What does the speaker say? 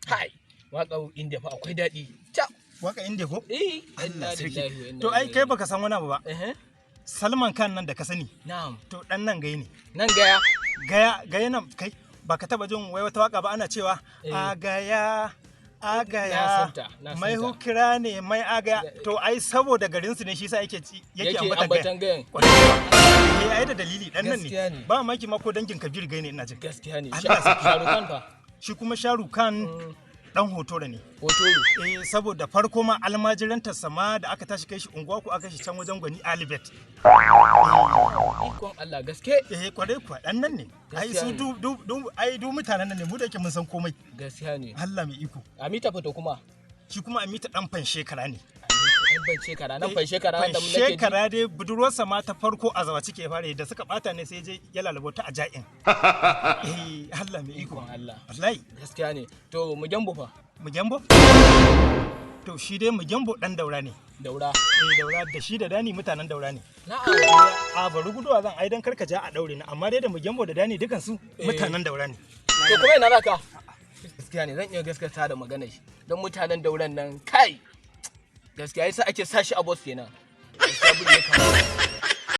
Hai, waƙar India fa akwai daɗi. Ca. Waka India ko? Allah sarki. To ai kai baka san wani abu ba. Eh. Salman Khan nan da ka sani. Na'am. To dan nan gaye ne. Nan gaya. Gaya nan kai baka taba jin wai wata waka ba ana cewa agaya agaya mai hukira ne mai agaya to ai saboda garin su ne shi yasa yake ambatan gayan. Ai da dalili dan nan ne. Ba maki ma ko dangin Kabir gaye ne ina jin. Gaskiya ne. Shahrukh Khan fa. Shi kuma Shahrukh Khan dan hotoro ne. Hotoro? Saboda farko ma almajirantar sama da aka tashi kai shi unguwa ko aka shi can wajen gwani Alibet. Ikon Allah gaske? Kwarai kuwa dan nan ne. Ai su du mutanen nan ne mu da yake mun san komai. Gaskiya ne. Allah mai iko. Amita fa to kuma? Shi kuma Amita dan fan shekara ne. Nan fan shekara da mun nake. Shekara dai budurwarsa ma ta farko a zawa cike fare da suka bata ne sai je ya lalabo ta a ja'in. Allah mai iko. Allah. Wallahi. Gaskiya ne. To mu jambo fa? Mu jambo? To shi dai mu jambo dan daura ne. Daura? Daura da shi da Dani mutanen daura ne. Na'am. A bari guduwa zan aidan karkaja a daure ni amma dai da mu jambo da Dani dukan su mutanen daura ne. To kuma ina zaka? Gaskiya ne zan iya gaskata da maganar shi. Don mutanen dauran nan kai. Gaskiya yasa ake sashi a boss kenan. Gaskiya bude kamar